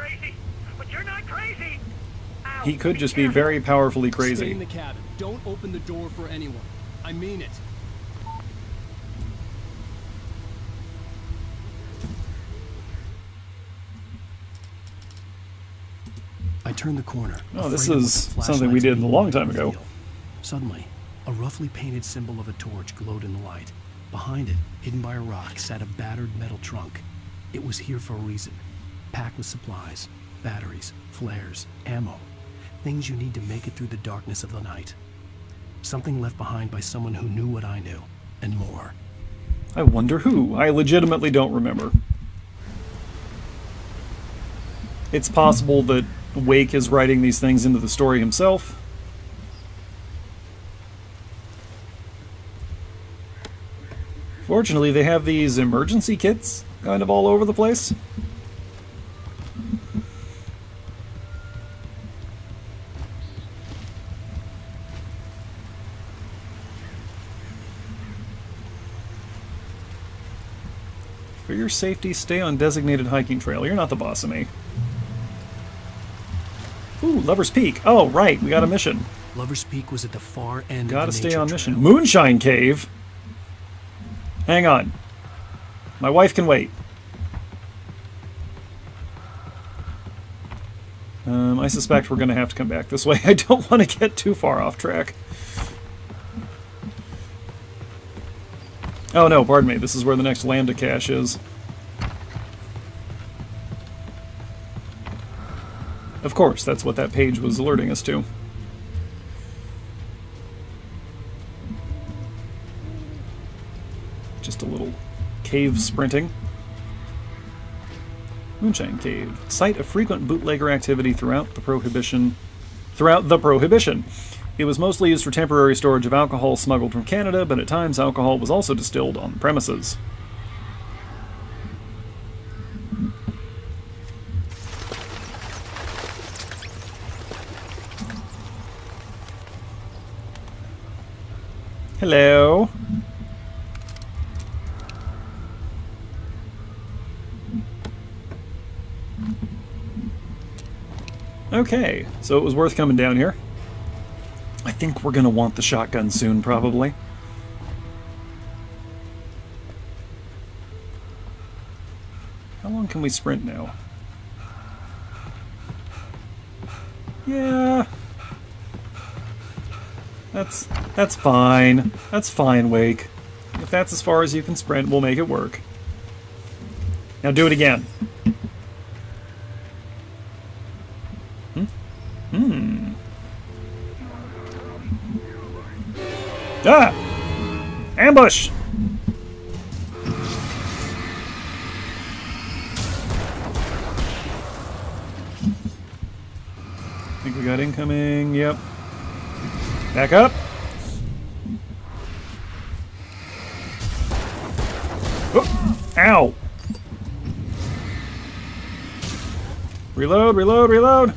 crazy, but you're not crazy. Ow, He could just be very powerfully crazy. Stay in the cabin. Don't open the door for anyone. I mean it. I turned the corner. Oh, this is something we did a long time ago. Suddenly, a roughly painted symbol of a torch glowed in the light. Behind it, hidden by a rock, sat a battered metal trunk. It was here for a reason. Packed with supplies, batteries, flares, ammo. Things you need to make it through the darkness of the night. Something left behind by someone who knew what I knew, and more. I wonder who. I legitimately don't remember. It's possible that Wake is writing these things into the story himself. Fortunately, they have these emergency kits kind of all over the place. For your safety, stay on designated hiking trail. You're not the boss of me. Ooh, Lover's Peak. Oh, right, we got a mission. Lover's Peak was at the far end Gotta of the stay nature on trail. mission. Moonshine Cave? Hang on. My wife can wait. I suspect we're going to have to come back this way. I don't want to get too far off track. Oh no, pardon me. This is where the next Lambda cache is. Of course, that's what that page was alerting us to. Just a little cave sprinting. Moonshine Cave. Site of frequent bootlegger activity throughout the Prohibition. It was mostly used for temporary storage of alcohol smuggled from Canada, but at times alcohol was also distilled on the premises. Hello. Okay, so it was worth coming down here. I think we're gonna want the shotgun soon, probably. How long can we sprint now? Yeah. That's fine. That's fine, Wake. If that's as far as you can sprint, we'll make it work. Now do it again. Ah! Ambush! I think we got incoming. Yep. Back up. Oh, ow! Reload, reload, reload!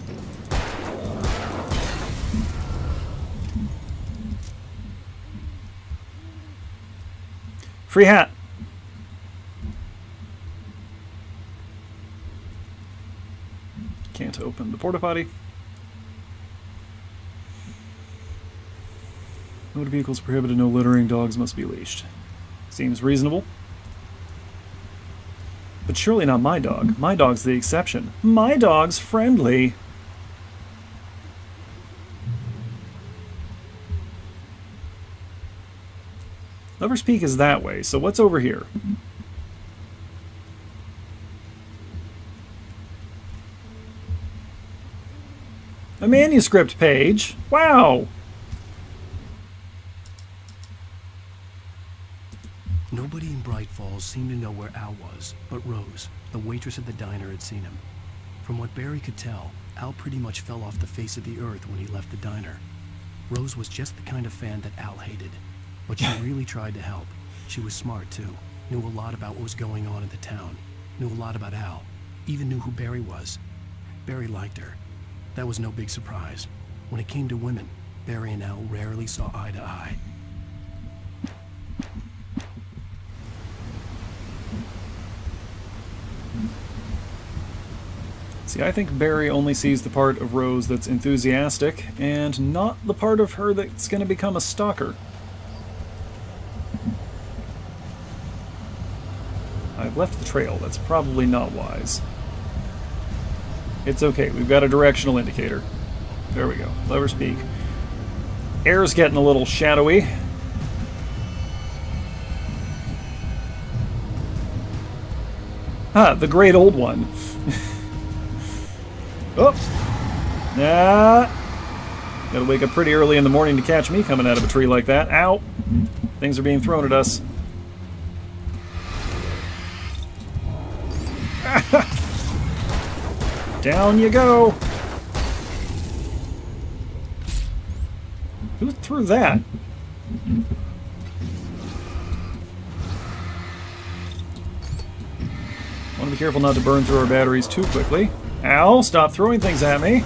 Free hat! Can't open the porta potty. Motor vehicles prohibited, no littering, dogs must be leashed. Seems reasonable. But surely not my dog. My dog's the exception. My dog's friendly. Lover's Peak is that way, so what's over here? A manuscript page? Wow! Nobody in Bright Falls seemed to know where Al was, but Rose, the waitress at the diner, had seen him. From what Barry could tell, Al pretty much fell off the face of the earth when he left the diner. Rose was just the kind of fan that Al hated, but she really tried to help. She was smart too, knew a lot about what was going on in the town, knew a lot about Al, even knew who Barry was. Barry liked her. That was no big surprise. When it came to women, Barry and Al rarely saw eye to eye. See, I think Barry only sees the part of Rose that's enthusiastic, and not the part of her that's going to become a stalker. I've left the trail. That's probably not wise. It's okay. We've got a directional indicator. There we go. Lover's Peak. Air's getting a little shadowy. Ah, the great old one. Oh! Gotta wake up pretty early in the morning to catch me coming out of a tree like that. Ow! Things are being thrown at us. Down you go! Who threw that? Want to be careful not to burn through our batteries too quickly. Ow! Stop throwing things at me!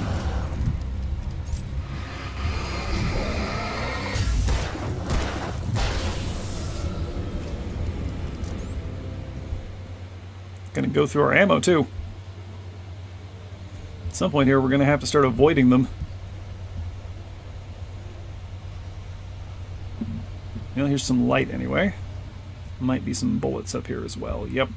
Gonna go through our ammo too. At some point here we're gonna have to start avoiding them. Well, here's some light anyway. Might be some bullets up here as well. Yep.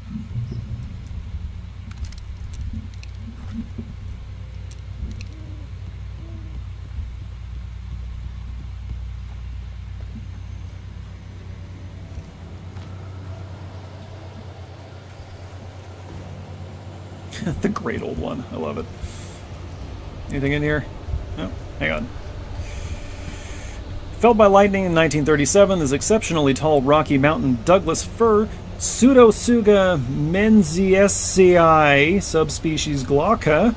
The great old one. I love it. Anything in here? No. Hang on. Felled by lightning in 1937, this exceptionally tall Rocky Mountain Douglas fir, Pseudotsuga menziesii, subspecies glauca,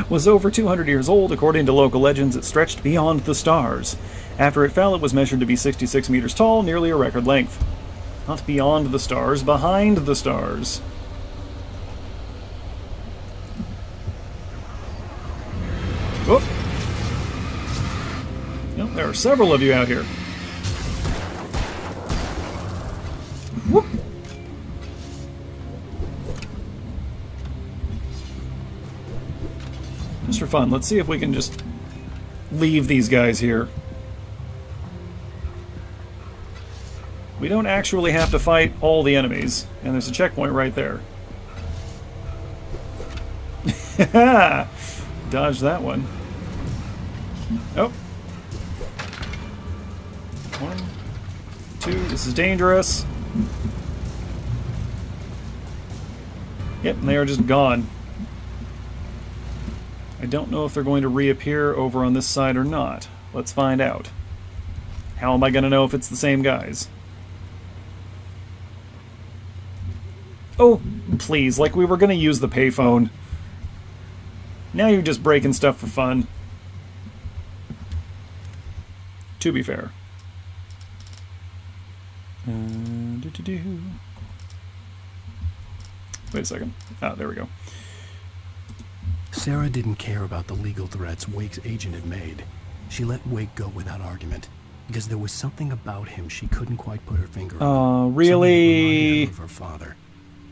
was over 200 years old. According to local legends, it stretched beyond the stars. After it fell, it was measured to be 66 meters tall, nearly a record length. Not beyond the stars, behind the stars. Oh. Nope, there are several of you out here. Whoop. Just for fun, let's see if we can just leave these guys here. We don't actually have to fight all the enemies, and there's a checkpoint right there. Dodge that one. Oh. 1, 2, this is dangerous. Yep, and they are just gone. I don't know if they're going to reappear over on this side or not. Let's find out. How am I going to know if it's the same guys? Oh, please, like we were going to use the payphone. Now you're just breaking stuff for fun. To be fair. Wait a second. Ah, there we go. Sarah didn't care about the legal threats Wake's agent had made. She let Wake go without argument, because there was something about him she couldn't quite put her finger on. Oh, really? Something that reminded her of her father.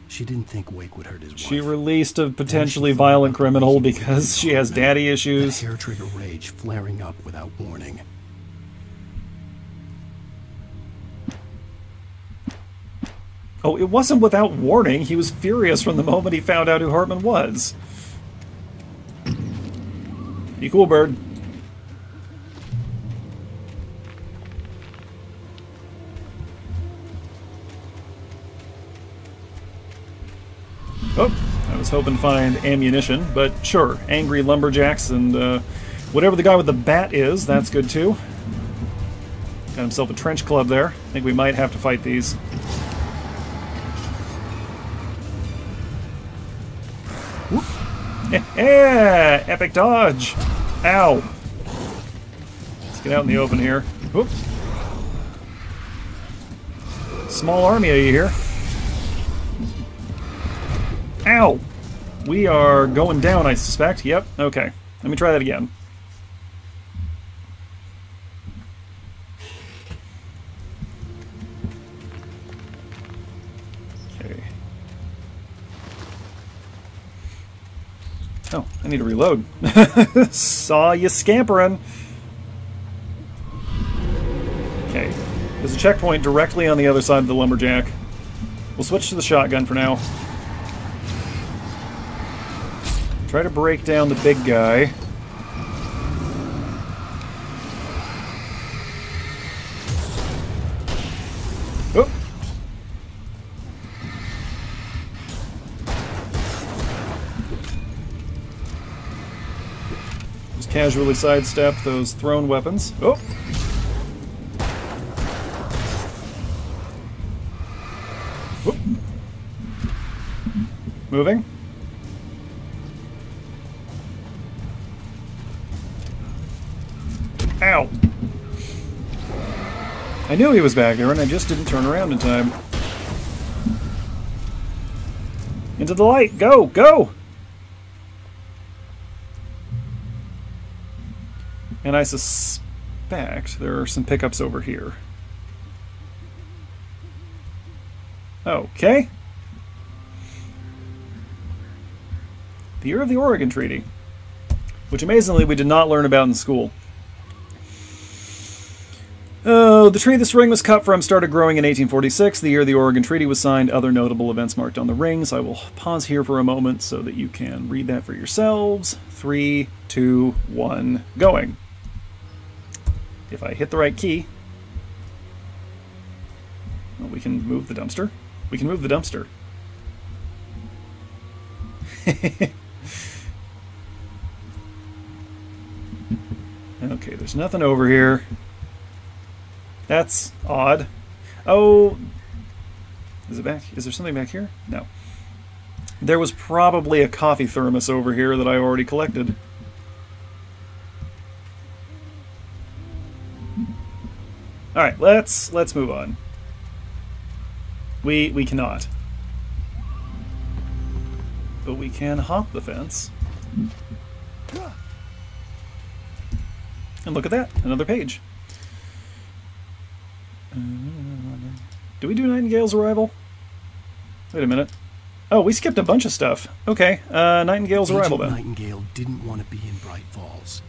She didn't think Wake would hurt his wife. She released a potentially violent criminal because she has daddy issues. That hair-trigger rage flaring up without warning. Oh, it wasn't without warning. He was furious from the moment he found out who Hartman was. Be cool, bird. Oh, I was hoping to find ammunition, but sure, angry lumberjacks and whatever the guy with the bat is, that's good too. Got himself a trench club there. I think we might have to fight these. Whoop. Yeah, epic dodge. Ow. Let's get out in the open here. Whoop. Small army of you here. Ow! We are going down, I suspect. Yep, okay. Let me try that again. Okay. Oh, I need to reload. Saw you scampering. Okay. There's a checkpoint directly on the other side of the lumberjack. We'll switch to the shotgun for now. Try to break down the big guy. Oh. Just casually sidestep those thrown weapons. Oh. Whoop. Moving. Ow! I knew he was back there and I just didn't turn around in time. Into the light! Go! Go! And I suspect there are some pickups over here. Okay. The year of the Oregon Treaty, which amazingly we did not learn about in school. Oh, the tree this ring was cut from started growing in 1846, the year the Oregon Treaty was signed. Other notable events marked on the rings. I will pause here for a moment so that you can read that for yourselves. 3, 2, 1, going. If I hit the right key... Well, we can move the dumpster. We can move the dumpster. Okay, there's nothing over here. That's odd. Oh, is it back? Is there something back here? No. There was probably a coffee thermos over here that I already collected. All right, let's move on. We cannot. But we can hop the fence. And look at that, another page. Do we do Nightingale's arrival? Wait a minute. Oh, we skipped a bunch of stuff. Okay, Nightingale's arrival then. Nightingale didn't want to be in Bright Falls.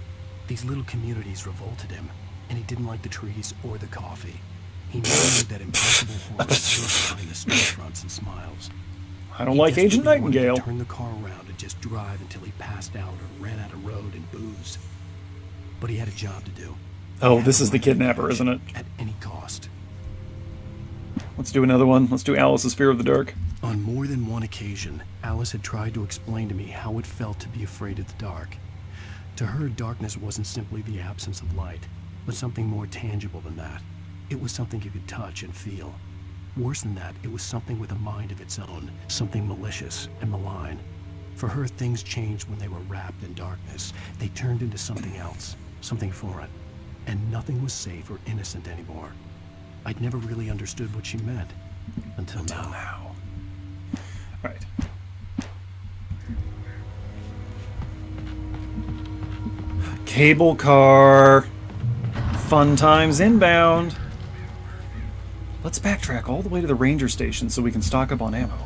These little communities revolted him, and he didn't like the trees or the coffee. He knew that impossible horrors lurked behind the storefronts and smiles. I don't like Agent Nightingale. To turn the car around and just drive until he passed out or ran out of road and booze. But he had a job to do. Oh, this is the kidnapper, isn't it? At any cost. Let's do another one. Let's do Alice's Fear of the Dark. On more than one occasion, Alice had tried to explain to me how it felt to be afraid of the dark. To her, darkness wasn't simply the absence of light, but something more tangible than that. It was something you could touch and feel. Worse than that, it was something with a mind of its own, something malicious and malign. For her, things changed when they were wrapped in darkness. They turned into something else, something foreign, and nothing was safe or innocent anymore. I'd never really understood what she meant until now. All right. Cable car. Fun times inbound. Let's backtrack all the way to the ranger station so we can stock up on ammo.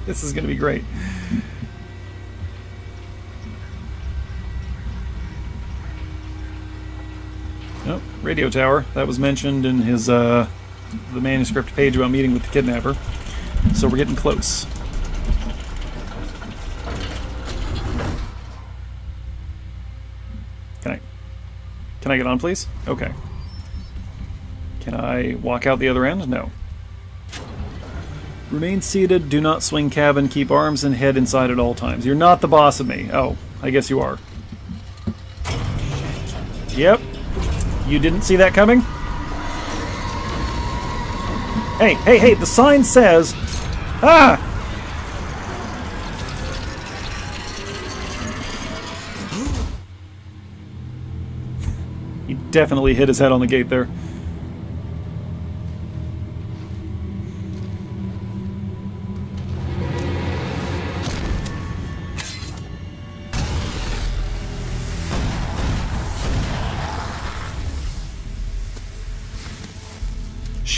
This is going to be great. Oh, radio tower. That was mentioned in his the manuscript page about meeting with the kidnapper. So we're getting close. Can I get on, please? Okay. Can I walk out the other end? No. Remain seated, do not swing cabin, keep arms and head inside at all times. You're not the boss of me. Oh, I guess you are. Yep. You didn't see that coming? Hey, hey, hey, the sign says... Ah! He definitely hit his head on the gate there.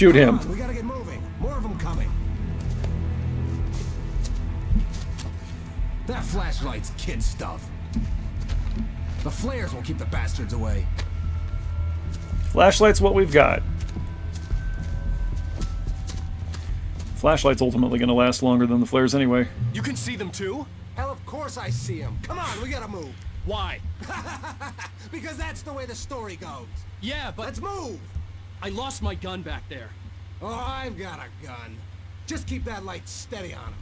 Shoot him. Come on, we gotta get moving. More of them coming. That flashlight's kid stuff. The flares will keep the bastards away. Flashlight's what we've got. Flashlight's ultimately going to last longer than the flares anyway. You can see them too? Hell, of course I see him. Come on, we gotta move. Why? Because that's the way the story goes. Yeah, but Let's move. I lost my gun back there. Oh, I've got a gun. Just keep that light steady on him.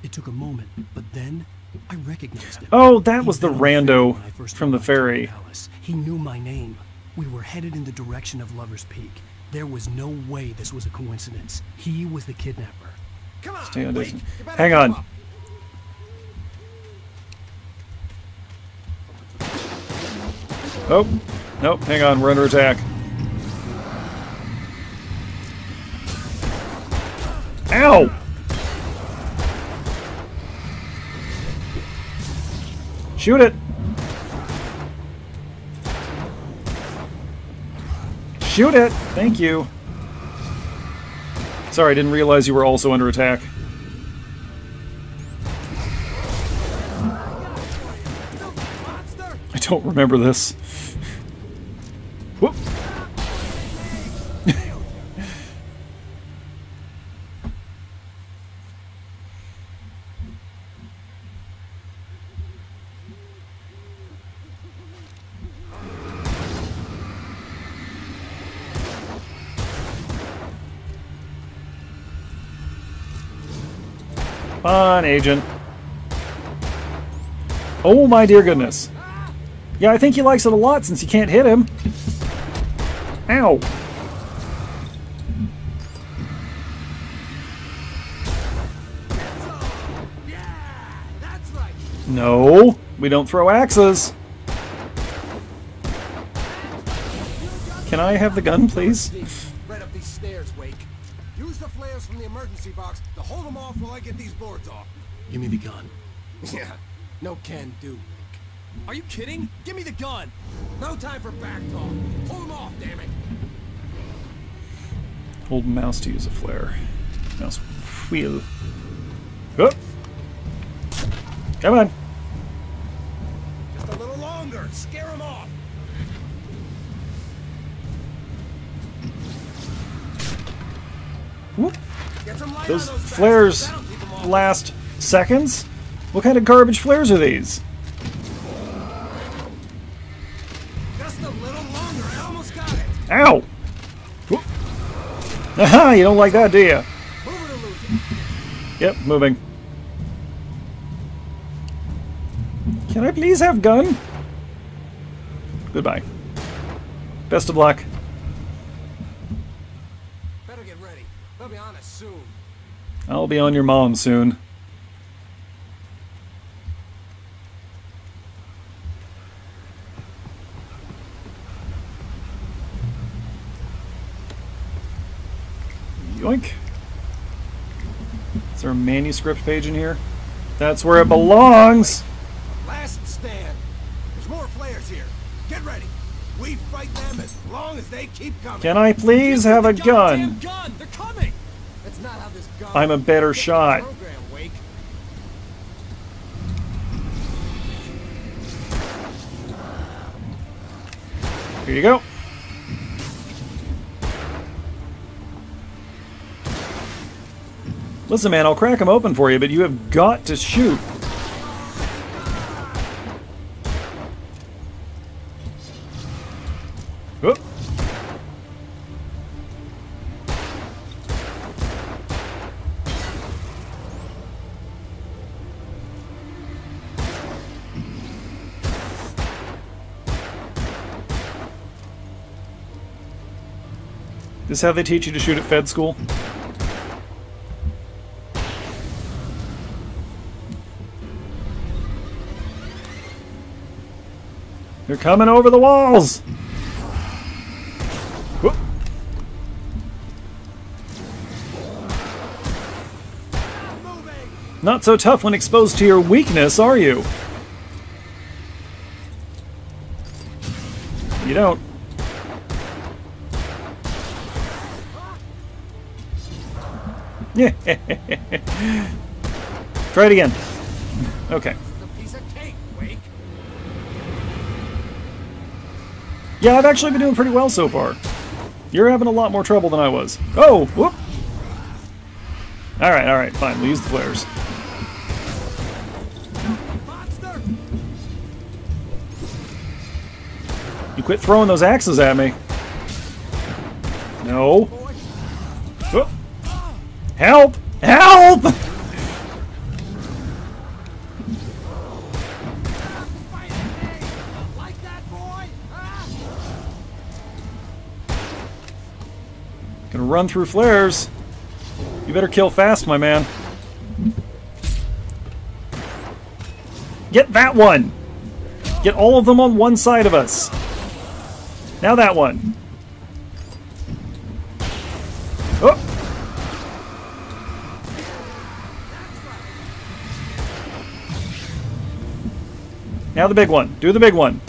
It took a moment, but then I recognized him. Oh, that was He'd the been on ferry rando when I first from the arrived at ferry. palace. He knew my name. We were headed in the direction of Lover's Peak. There was no way this was a coincidence. He was the kidnapper. Come on, Stay on Wake, distance. you better Hang come on. up. Oh, nope, hang on, we're under attack. Ow! Shoot it! Shoot it! Thank you. Sorry, I didn't realize you were also under attack. I don't remember this. Whoop. Come on, Agent. Oh my dear goodness. Yeah, I think he likes it a lot since you can't hit him. Ow. Yeah, that's right. No, we don't throw axes. Can I have the gun, please? Right up these stairs, Wake. Use the flares from the emergency box to hold them off while I get these boards off. Give me the gun. Yeah, no can do, Wake. Are you kidding? Give me the gun! No time for back talk. Hold them off, damn it. Hold mouse to use a flare. Mouse wheel. Oh. Come on. Just a little longer. Scare them off. Whoop. Get some light Those on those flares bastards. That'll keep 'em off. last seconds? What kind of garbage flares are these? Just a little longer. I almost got it. Ow! Whoop. Aha, you don't like that, do you? Move it or lose it. Yep, moving. Can I please have gun? Goodbye. Best of luck. Better get ready. They'll be on us soon. I'll be on your mom soon. Yoink. Is there a manuscript page in here? That's where it belongs! Last stand. There's more flares here. Get ready. We fight them as long as they keep coming. Can I please have a Goddamn gun? gun! They're coming! That's not how this goes. I'm a better Get the shot. program, Wake. Here you go. Listen, man, I'll crack them open for you, but you have got to shoot. Whoop. This is how they teach you to shoot at Fed school? They're coming over the walls! Whoop. Not so tough when exposed to your weakness, are you? You don't. Yeah. Try it again. Okay. A piece of cake, Wake. Yeah, I've actually been doing pretty well so far. You're having a lot more trouble than I was. Oh, whoop. Alright, fine. We'll use the flares. Monster! You quit throwing those axes at me. No. Oh. Help! Help! Like that, boy? Gonna run through flares. You better kill fast, my man. Get that one! Get all of them on one side of us. Now that one. Oh! Now the big one. Do the big one.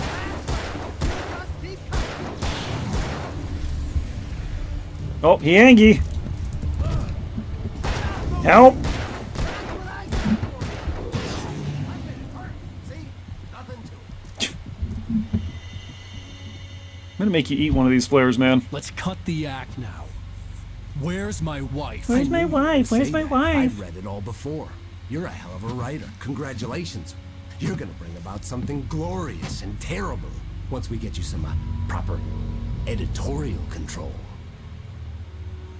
Oh, he angry. Help! I'm gonna make you eat one of these flares, man. Let's cut the act now. Where's my wife? Where's my wife? Where's my wife? I've read it all before. You're a hell of a writer. Congratulations. You're gonna bring about something glorious and terrible once we get you some proper editorial control.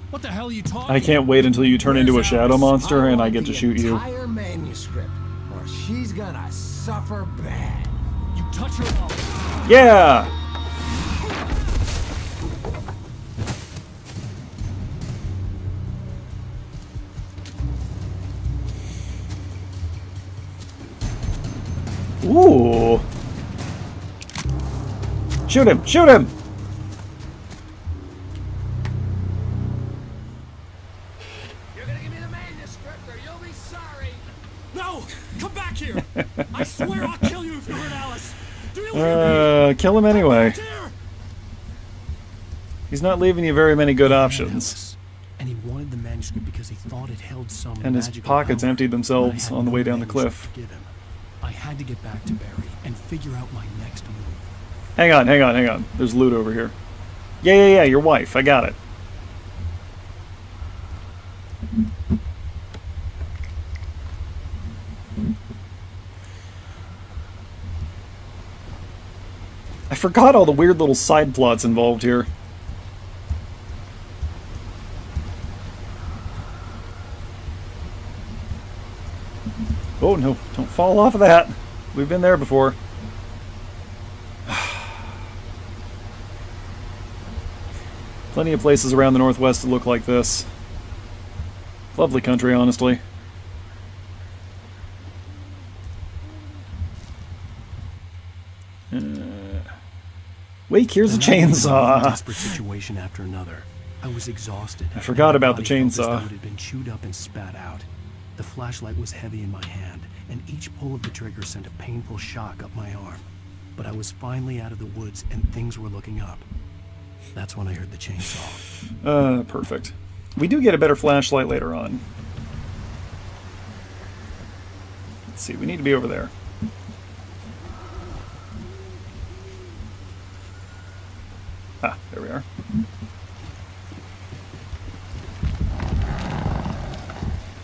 What the hell are you talking? I can't wait until you turn into a shadow monster and I get to shoot you. Entire manuscript, or she's gonna suffer bad. You touch her off. Yeah! Ooh! Shoot him! Shoot him! You're gonna give me the manuscript, or you'll be sorry. No! Come back here! I swear I'll kill you if you hurt Alice! Do you hear me? Kill him anyway. Here! He's not leaving you very many good options. And he wanted the manuscript because he thought it held some And his magical pockets power, emptied but I themselves had on the no way down the manuscript cliff. to give him. I had to get back to Barry and figure out my next move. Hang on, hang on, hang on. There's loot over here. Yeah, your wife. I got it. I forgot all the weird little side plots involved here. Oh no, don't fall off of that. We've been there before. Plenty of places around the Northwest that look like this. Lovely country, honestly. Wake, here's a chainsaw. Desperate situation after another. I was exhausted. I forgot about the My body felt as chainsaw. though it had been chewed up and spat out. The flashlight was heavy in my hand, and each pull of the trigger sent a painful shock up my arm. But I was finally out of the woods, and things were looking up. That's when I heard the chainsaw. Perfect. We do get a better flashlight later on. Let's see, we need to be over there. Ah, there we are.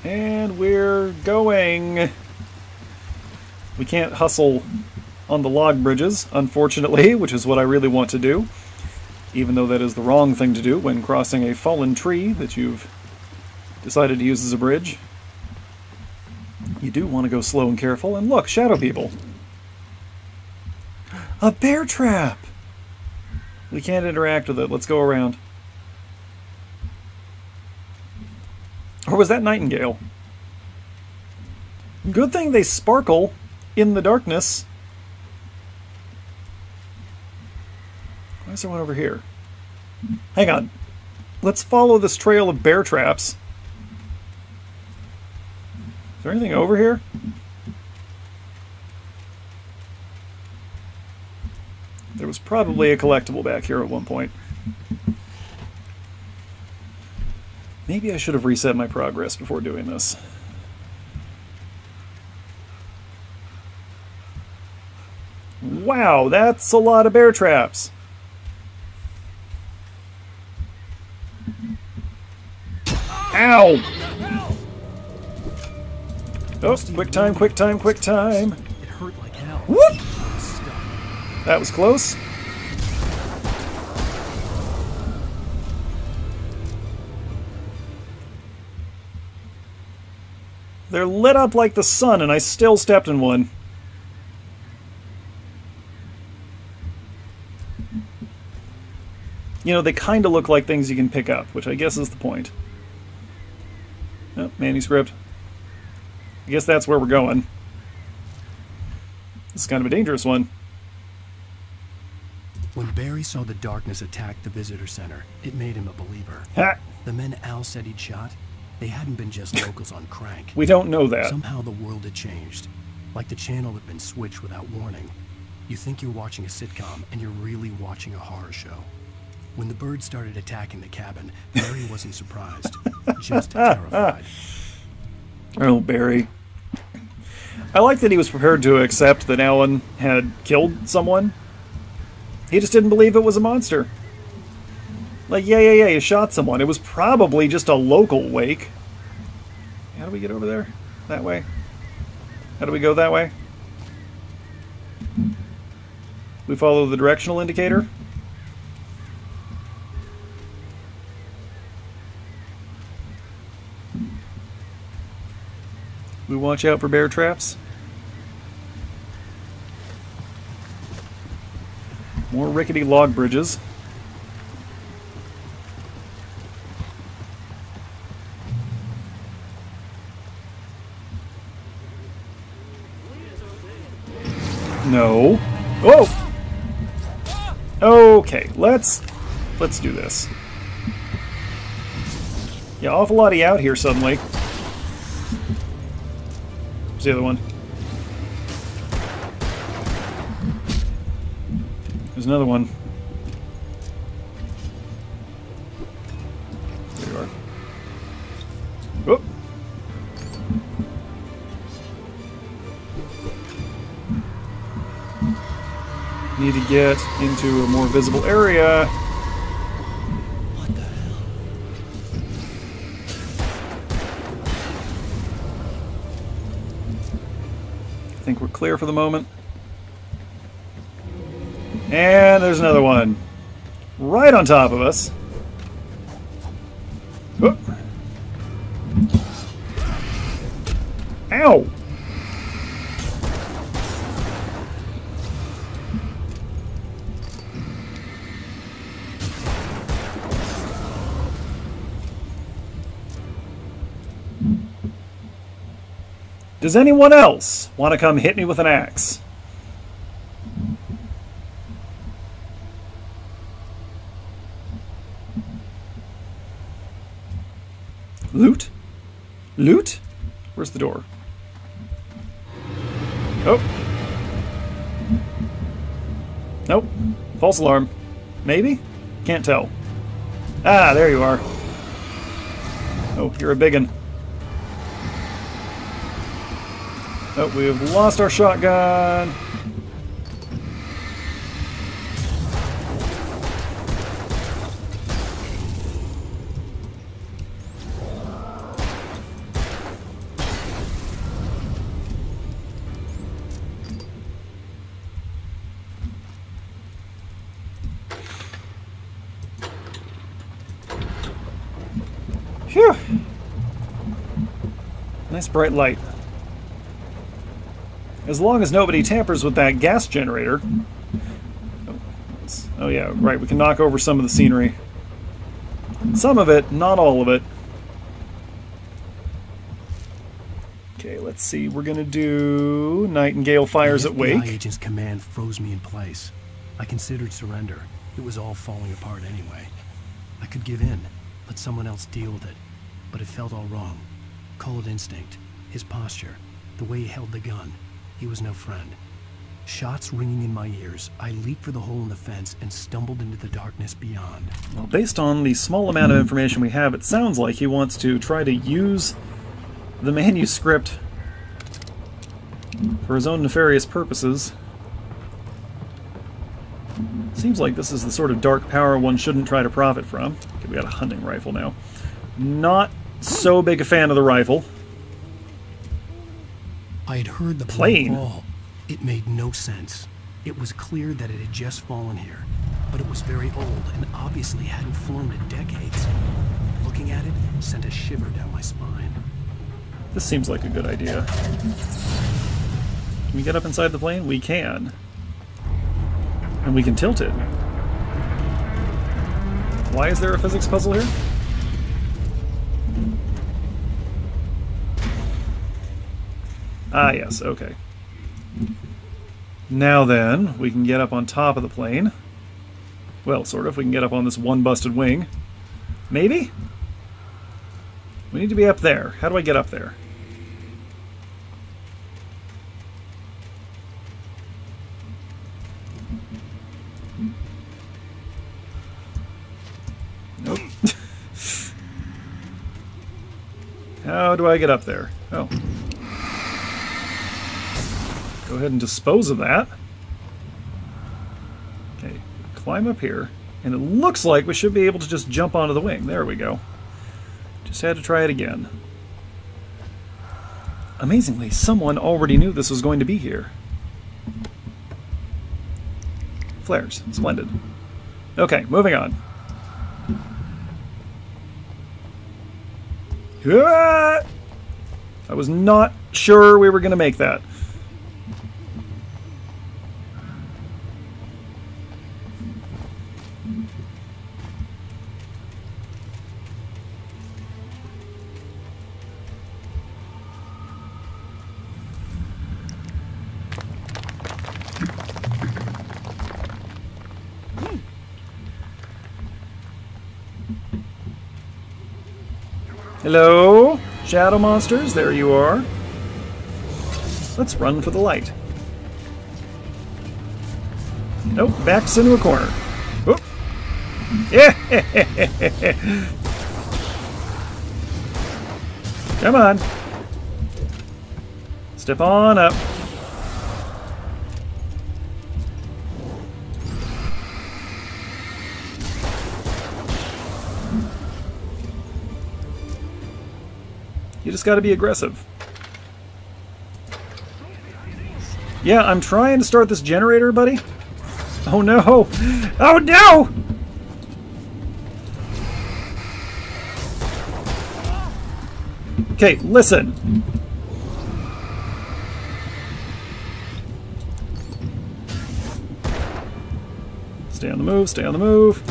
And we're going. We can't hustle on the log bridges, unfortunately, which is what I really want to do. Even though that is the wrong thing to do when crossing a fallen tree that you've decided to use as a bridge. You do want to go slow and careful. And look, shadow people. A bear trap! We can't interact with it. Let's go around. Or was that Nightingale? Good thing they sparkle in the darkness. Why is there one over here? Hang on. Let's follow this trail of bear traps. Is there anything over here? There was probably a collectible back here at one point. Maybe I should have reset my progress before doing this. Wow, that's a lot of bear traps. Ow! Oh, quick time, quick time, quick time. It hurt like hell. Whoop! I was stuck. That was close. They're lit up like the sun, and I still stepped in one. You know, they kind of look like things you can pick up, which I guess is the point. Oh, manuscript. I guess that's where we're going. This is kind of a dangerous one. When Barry saw the darkness attack the visitor center, it made him a believer. Ha! The men Al said he'd shot, they hadn't been just locals on crank. We don't know that. Somehow the world had changed. Like the channel had been switched without warning. You think you're watching a sitcom, and you're really watching a horror show. When the birds started attacking the cabin, Barry wasn't surprised, just terrified. Oh, Barry. I like that he was prepared to accept that Alan had killed someone. He just didn't believe it was a monster. Like, yeah, you shot someone. It was probably just a local wake. How do we get over there? That way? How do we go that way? We follow the directional indicator? We watch out for bear traps. More rickety log bridges. No. Oh! Okay, let's do this. Yeah, awful lot of you out here suddenly. Where's the other one? There's another one. There you are. Whoop. Need to get into a more visible area. What the hell? I think we're clear for the moment. And there's another one. Right on top of us. Whoop. Ow! Does anyone else want to come hit me with an axe? Loot? Loot? Where's the door? Oh. Nope. False alarm. Maybe? Can't tell. Ah, there you are. Oh, you're a biggin. Oh, we've lost our shotgun. Phew. Nice bright light. As long as nobody tampers with that gas generator. Oh yeah, right, we can knock over some of the scenery. Some of it, not all of it. Okay, let's see, we're gonna do Nightingale fires at wake. The agent's command froze me in place. I considered surrender. It was all falling apart anyway. I could give in, let someone else deal with it. But it felt all wrong. Call it instinct. His posture, the way he held the gun. He was no friend. Shots ringing in my ears, I leaped for the hole in the fence and stumbled into the darkness beyond. Well, based on the small amount of information we have, it sounds like he wants to try to use the manuscript for his own nefarious purposes. Seems like this is the sort of dark power one shouldn't try to profit from. Okay, we got a hunting rifle now. Not so big a fan of the rifle. I had heard the plane fall. It made no sense. It was clear that it had just fallen here, but it was very old and obviously hadn't flown in decades. Looking at it sent a shiver down my spine. This seems like a good idea. Can we get up inside the plane? We can. And we can tilt it. Why is there a physics puzzle here? Ah, yes, okay. Now then, we can get up on top of the plane. Well, sort of. We can get up on this one busted wing. Maybe? We need to be up there. How do I get up there? Nope. How do I get up there? Oh. Go ahead and dispose of that. Okay, climb up here. And it looks like we should be able to just jump onto the wing. There we go. Just had to try it again. Amazingly, someone already knew this was going to be here. Flares. Splendid. Okay, moving on. I was not sure we were going to make that. Hello? Shadow monsters, there you are. Let's run for the light. Nope, backs into a corner. Whoop. Yeah. Come on. Step on up. You just gotta be aggressive. Yeah, I'm trying to start this generator, buddy. Oh no! Oh no! Okay, listen. Stay on the move, stay on the move.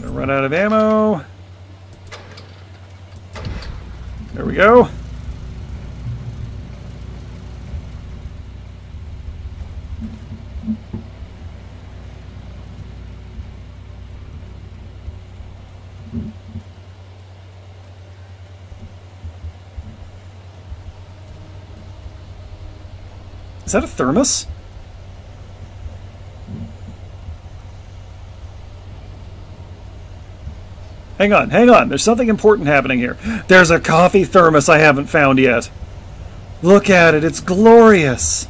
Run out of ammo. There we go. Is that a thermos? Hang on, hang on. There's something important happening here. There's a coffee thermos I haven't found yet. Look at it. It's glorious.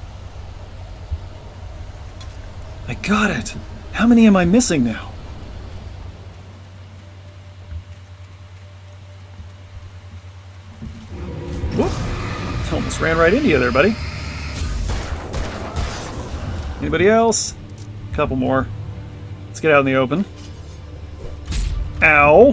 I got it. How many am I missing now? Whoop. Almost ran right into you there, buddy. Anybody else? A couple more. Let's get out in the open. Ow!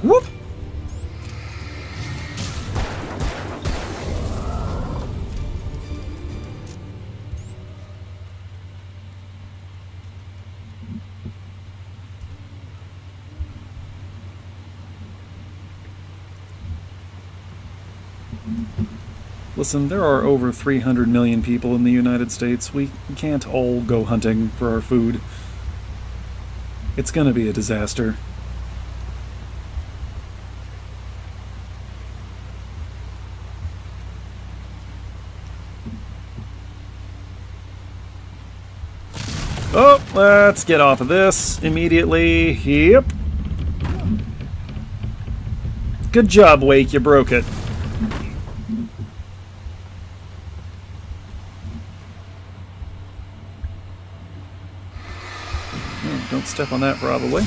Whoop! Listen, there are over 300 million people in the United States. We can't all go hunting for our food. It's gonna be a disaster. Oh, let's get off of this immediately. Yep. Good job, Wake. You broke it. Oh, don't step on that, probably.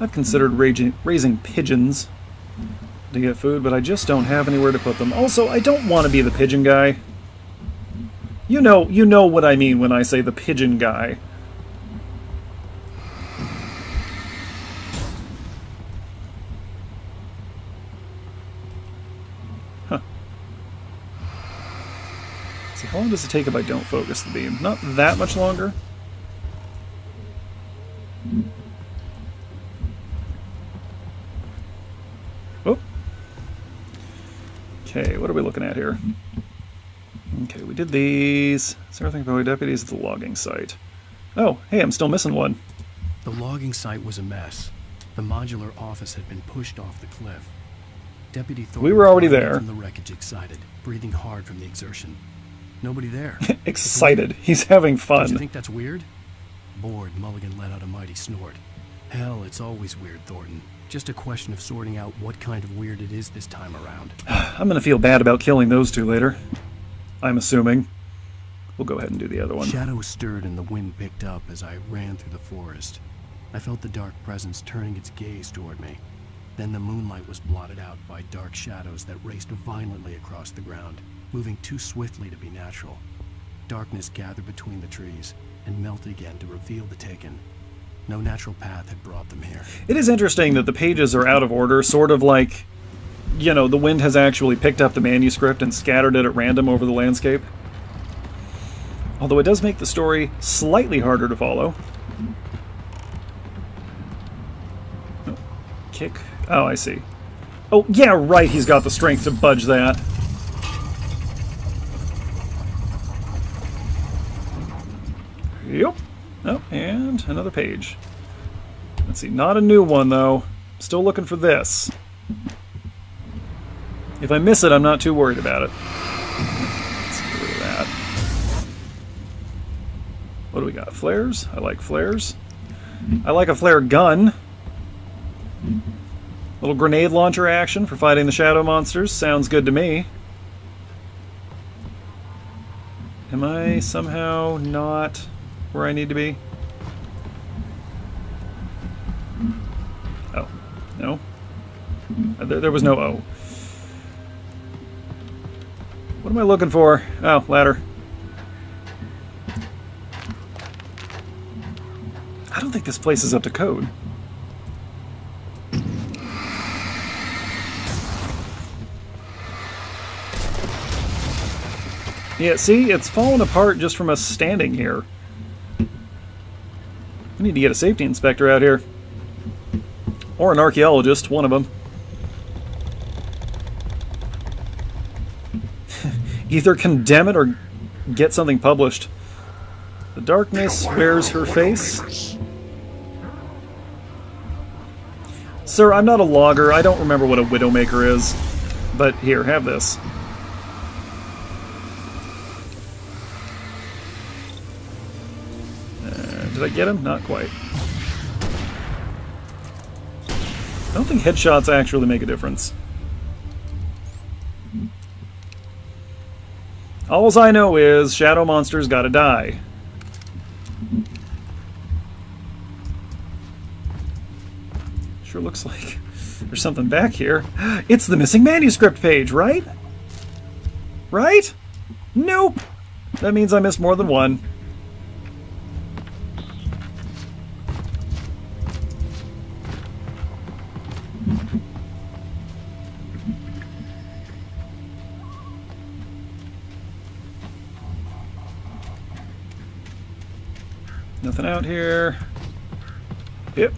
I've considered raising pigeons to get food, but I just don't have anywhere to put them. Also, I don't want to be the pigeon guy. You know what I mean when I say the pigeon guy. Huh. So how long does it take if I don't focus the beam? Not that much longer. Oh. Okay, what are we looking at here? Okay, we did these. Is there anything about deputies at the logging site? Oh, hey, I'm still missing one. The logging site was a mess. The modular office had been pushed off the cliff. Deputy Thornton we were already there. From the wreckage, excited, breathing hard from the exertion. Nobody there. Excited. He's having fun. Don't you think that's weird? Bored, Mulligan let out a mighty snort. Hell, it's always weird, Thornton. Just a question of sorting out what kind of weird it is this time around. I'm gonna feel bad about killing those two later. I'm assuming. We'll go ahead and do the other one. Shadows stirred and the wind picked up as I ran through the forest. I felt the dark presence turning its gaze toward me. Then the moonlight was blotted out by dark shadows that raced violently across the ground, moving too swiftly to be natural. Darkness gathered between the trees and melted again to reveal the Taken. No natural path had brought them here. It is interesting that the pages are out of order, sort of like, you know, the wind has actually picked up the manuscript and scattered it at random over the landscape. Although it does make the story slightly harder to follow. Oh, kick. Oh, I see. Oh, yeah, right, he's got the strength to budge that. Yep. Oh, and another page. Let's see, not a new one, though. Still looking for this. If I miss it, I'm not too worried about it. Let's get rid of that. What do we got? Flares? I like flares. I like a flare gun. Little grenade launcher action for fighting the shadow monsters. Sounds good to me. Am I somehow not where I need to be? Oh. No? There was no O. What am I looking for? Oh, ladder. I don't think this place is up to code. Yeah, see? It's falling apart just from us standing here. We need to get a safety inspector out here. Or an archaeologist, one of them. Either condemn it or get something published. The darkness wears her face. Sir, I'm not a logger. I don't remember what a Widowmaker is. But here, have this. Did I get him? Not quite. I don't think headshots actually make a difference. Alls I know is shadow monsters gotta die. Sure looks like there's something back here. It's the missing manuscript page, right? Right? Nope. That means I missed more than one. Nothing out here. Yep.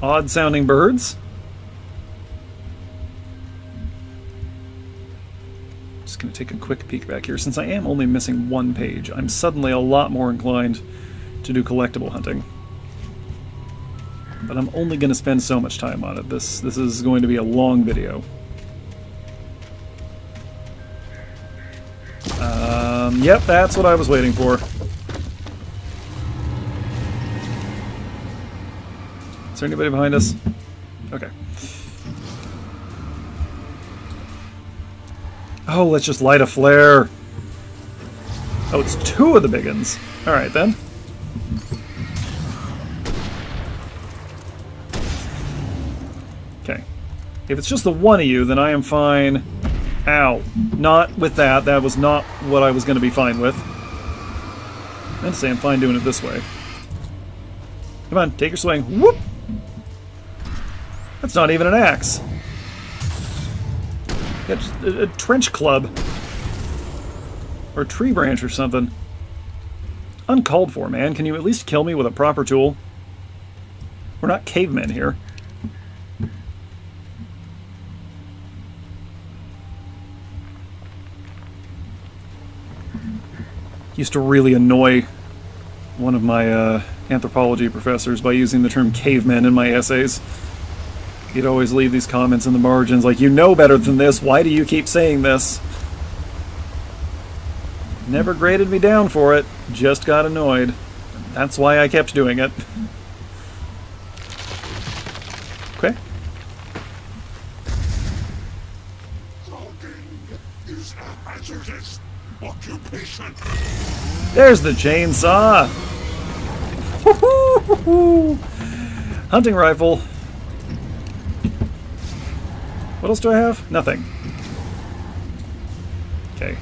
odd-sounding birds. Just going to take a quick peek back here. Since I am only missing one page, I'm suddenly a lot more inclined to do collectible hunting. But I'm only going to spend so much time on it. This is going to be a long video. Yep, that's what I was waiting for. Is there anybody behind us? Okay. Oh, let's just light a flare. Oh, it's two of the big uns. Alright then. Okay. If it's just the one of you, then I am fine. Ow. Not with that. That was not what I was going to be fine with. I'm going to say I'm fine doing it this way. Come on, take your swing. Whoop! That's not even an axe. Yeah, just a trench club. Or a tree branch or something. Uncalled for, man. Can you at least kill me with a proper tool? We're not cavemen here. Used to really annoy one of my anthropology professors by using the term cavemen in my essays. He'd always leave these comments in the margins like, you know better than this, why do you keep saying this? Never graded me down for it, just got annoyed. That's why I kept doing it. Okay. Is a hazardous occupation. There's the chainsaw! Hunting rifle. What else do I have? Nothing. Okay.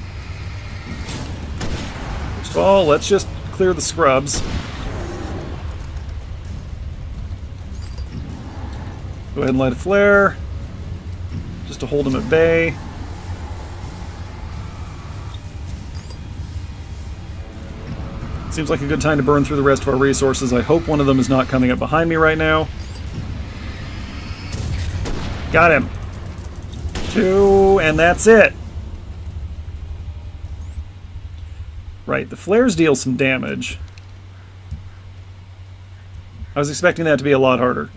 First of all, let's just clear the scrubs. Go ahead and light a flare. Just to hold him at bay. Seems like a good time to burn through the rest of our resources. I hope one of them is not coming up behind me right now. Got him. 2, and that's it. Right, the flares deal some damage. I was expecting that to be a lot harder.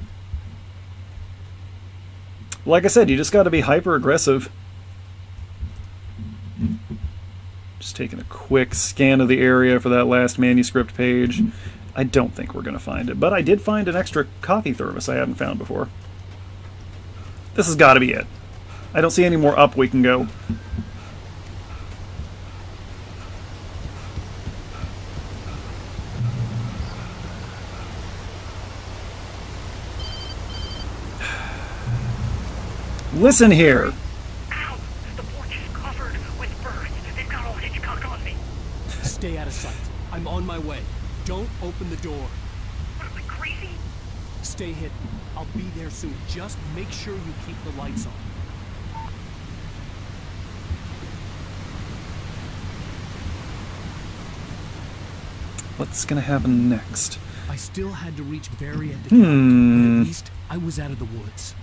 Like I said, you just gotta be hyper-aggressive. Just taking a quick scan of the area for that last manuscript page. I don't think we're going to find it, but I did find an extra coffee thermos I hadn't found before. This has got to be it. I don't see any more up we can go. Listen here. Ow! The porch is covered with birds. They've got all Hitchcock on me. Stay out of sight. I'm on my way. Don't open the door. What am I, crazy? Stay hidden. I'll be there soon. Just make sure you keep the lights on. What's gonna happen next? I still had to reach Barry at the camp, but at least I was out of the woods.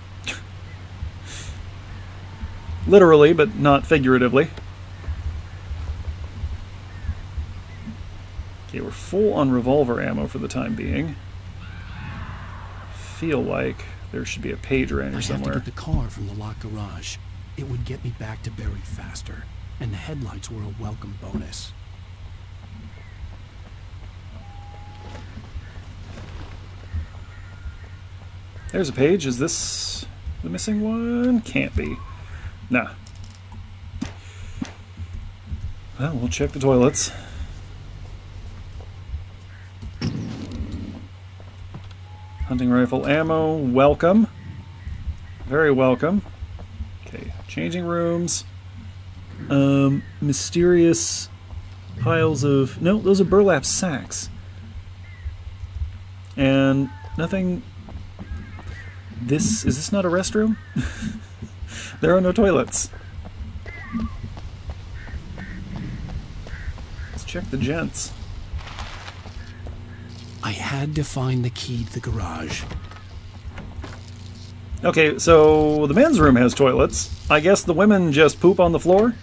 Literally, but not figuratively. Okay, we're full on revolver ammo for the time being. Feel like there should be a page around here somewhere. I had to get the car from the locked garage. It would get me back to Barry faster, and the headlights were a welcome bonus. There's a page. Is this the missing one? Can't be. Nah. Well, we'll check the toilets. Hunting rifle ammo, welcome. Very welcome. Okay, changing rooms. Mysterious piles of... No, those are burlap sacks. And nothing... Is this not a restroom? There are no toilets. Let's check the gents. I had to find the key to the garage. Okay, so the men's room has toilets. I guess the women just poop on the floor?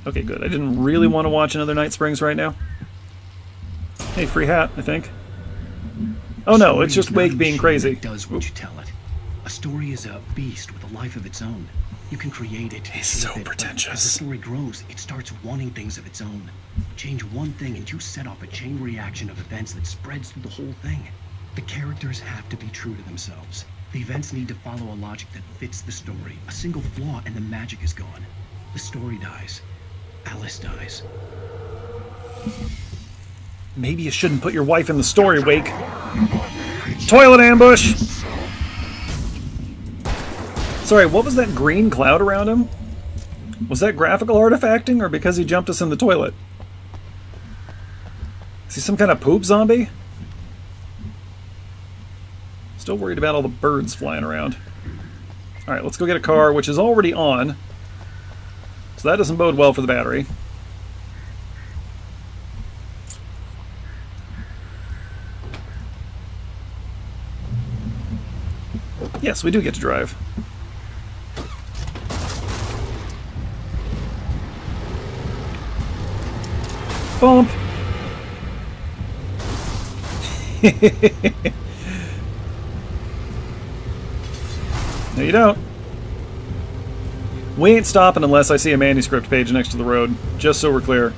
Okay, good. I didn't really want to watch another Night Springs right now. Hey, free hat, I think. Oh no, it's just Wake being crazy. It does what you tell it. A story is a beast with a life of its own. You can create it. He's so shape it, but pretentious. As the story grows, it starts wanting things of its own. Change one thing and you set off a chain reaction of events that spreads through the whole thing. The characters have to be true to themselves. The events need to follow a logic that fits the story. A single flaw and the magic is gone. The story dies. Alice dies. Maybe you shouldn't put your wife in the story, Wake. Toilet ambush! Sorry, what was that green cloud around him? Was that graphical artifacting, or because he jumped us in the toilet? Is he some kind of poop zombie? Still worried about all the birds flying around. Alright, let's go get a car, which is already on. So that doesn't bode well for the battery. Yes, we do get to drive. Bump! No, you don't. We ain't stopping unless I see a manuscript page next to the road, just so we're clear.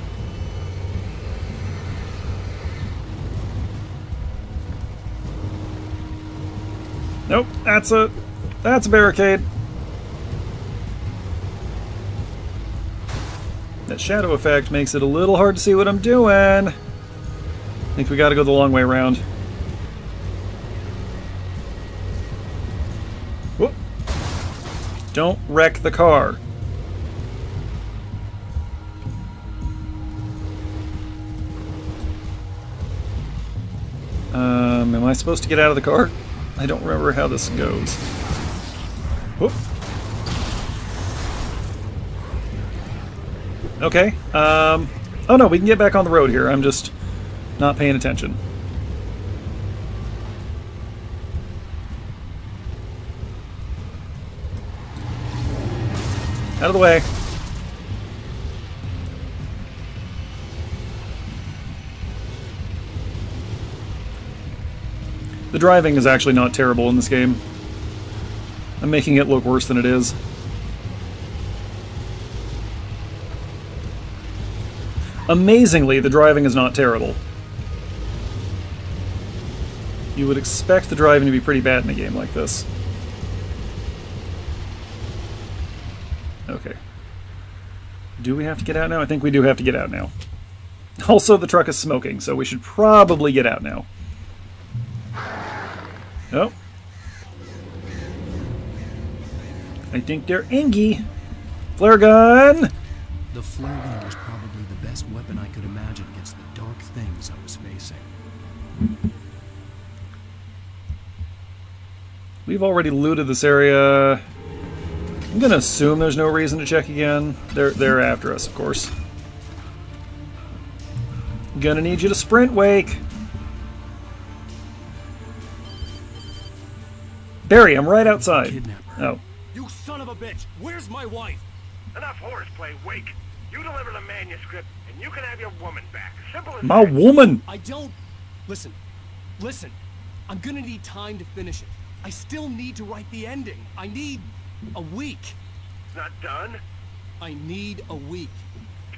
Nope, that's a barricade. That shadow effect makes it a little hard to see what I'm doing. I think we gotta go the long way around. Whoop. Don't wreck the car. Am I supposed to get out of the car? I don't remember how this goes. Whoop. Okay. Oh no, we can get back on the road here. I'm just not paying attention. Out of the way. The driving is actually not terrible in this game. I'm making it look worse than it is. Amazingly, the driving is not terrible. You would expect the driving to be pretty bad in a game like this. Okay. Do we have to get out now? I think we do have to get out now. Also, the truck is smoking, so we should probably get out now. Oh. I think they're Engie. Flare gun! The flare gun was probably the best weapon I could imagine against the dark things I was facing. We've already looted this area. I'm gonna assume there's no reason to check again. They're after us, of course. Gonna need you to sprint, Wake. Barry, I'm right outside. Kidnapper. Oh. You son of a bitch! Where's my wife? Enough horseplay, Wake. You deliver the manuscript, and you can have your woman back. Simple as My that. woman! I don't... Listen. I'm gonna need time to finish it. I still need to write the ending. I need a week. It's not done. I need a week.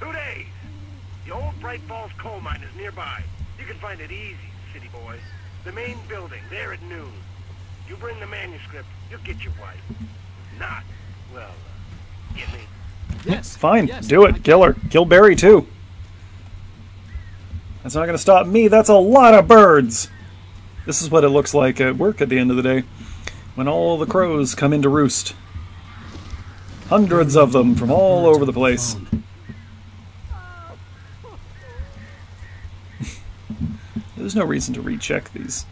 2 days. The old Bright Falls coal mine is nearby. You can find it easy, city boy. The main building, there at noon. You bring the manuscript, you'll get your wife. Not, well, get me. Yes. Fine, yes, do it. Kill her. Kill Barry, too. That's not going to stop me. That's a lot of birds. This is what it looks like at work at the end of the day. When all the crows come in to roost. Hundreds of them from all over the place. There's no reason to recheck these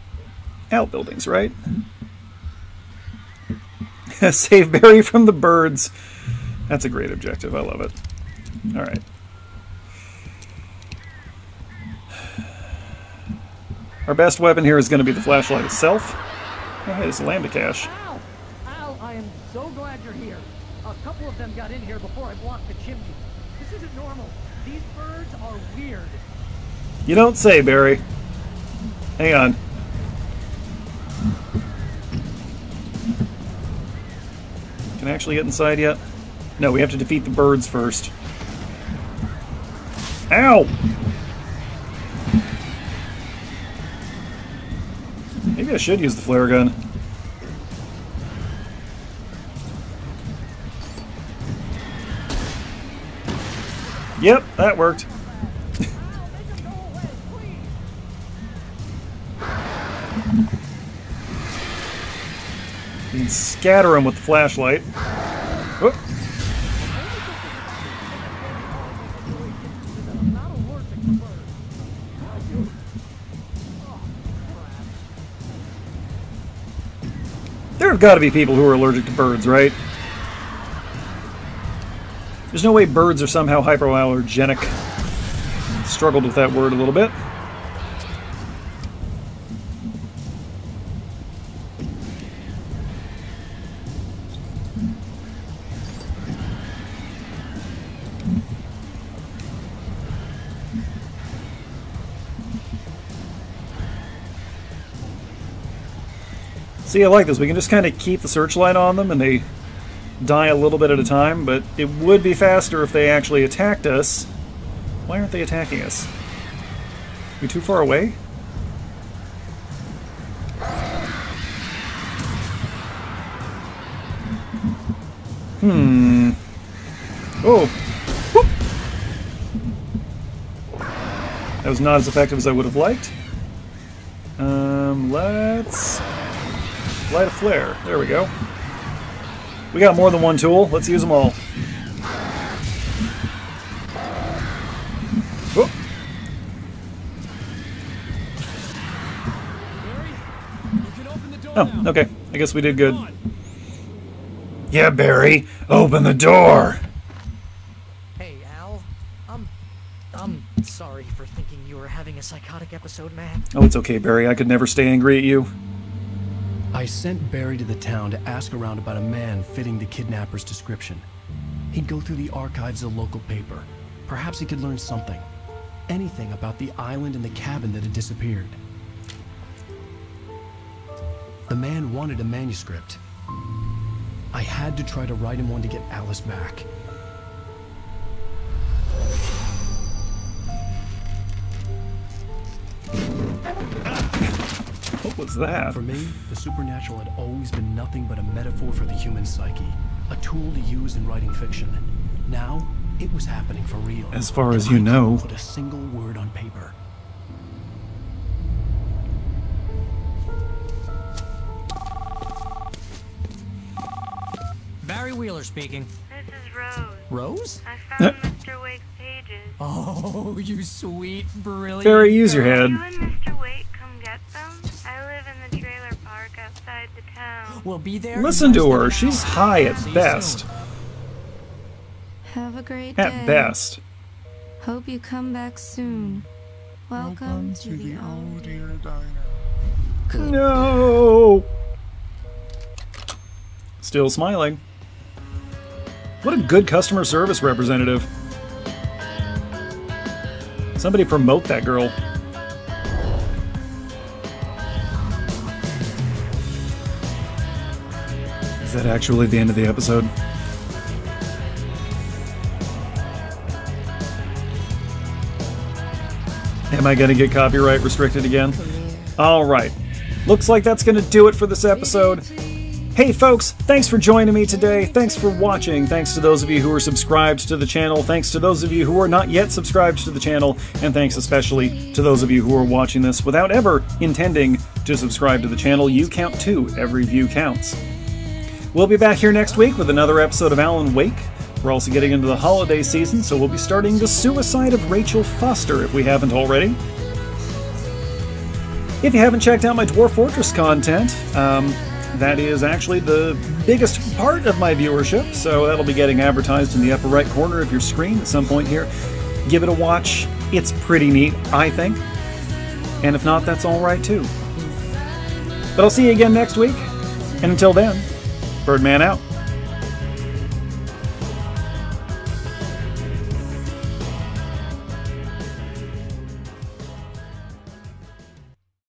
outbuildings, right? Save Barry from the birds. That's a great objective. I love it. Alright. Our best weapon here is going to be the flashlight itself. Oh, hey, there's a lambda cache. Al! Al, I am so glad you're here. A couple of them got in here before I blocked the chimney. This isn't normal. These birds are weird. You don't say, Barry. Hang on. Can I actually get inside yet? No, we have to defeat the birds first. Ow! Maybe I should use the flare gun. Yep, that worked. You can scatter them with the flashlight. Whoop. There have got to be people who are allergic to birds, right? There's no way birds are somehow hypoallergenic. Struggled with that word a little bit. See, I like this. We can just kind of keep the searchlight on them and they die a little bit at a time, but it would be faster if they actually attacked us. Why aren't they attacking us? We too far away? Oh! Whoop. That was not as effective as I would have liked. Let's light a flare. There we go. We got more than one tool. Let's use them all. Whoop. Oh, okay. I guess we did good. Yeah, Barry, open the door. Hey, Al. I'm sorry for thinking you were having a psychotic episode, man. Oh, it's okay, Barry. I could never stay angry at you. I sent Barry to the town to ask around about a man fitting the kidnapper's description. He'd go through the archives of the local paper. Perhaps he could learn something. Anything about the island and the cabin that had disappeared. The man wanted a manuscript. I had to try to write him one to get Alice back. What was that? For me, the supernatural had always been nothing but a metaphor for the human psyche, a tool to use in writing fiction. Now, it was happening for real. As far as you know. Put a single word on paper. Barry Wheeler speaking. This is Rose. Rose? I found Mr. Wake's pages. Oh, you sweet, brilliant. Barry, use your head. You and Mr. Wake come get them? I live in the trailer park outside the town. We'll be there. Listen to her. She's high at best. Have a great day. At best. Hope you come back soon. Welcome to the old dear diner. No. Still smiling. What a good customer service representative. Somebody promote that girl. Is that actually the end of the episode? Am I going to get copyright restricted again? Alright. Looks like that's going to do it for this episode. Hey folks, thanks for joining me today. Thanks for watching. Thanks to those of you who are subscribed to the channel. Thanks to those of you who are not yet subscribed to the channel. And thanks especially to those of you who are watching this without ever intending to subscribe to the channel. You count too. Every view counts. We'll be back here next week with another episode of Alan Wake. We're also getting into the holiday season, so we'll be starting The Suicide of Rachel Foster if we haven't already. If you haven't checked out my Dwarf Fortress content, that is actually the biggest part of my viewership, so that'll be getting advertised in the upper right corner of your screen at some point here. Give it a watch. It's pretty neat, I think. And if not, that's alright too. But I'll see you again next week. And until then, Birdman out.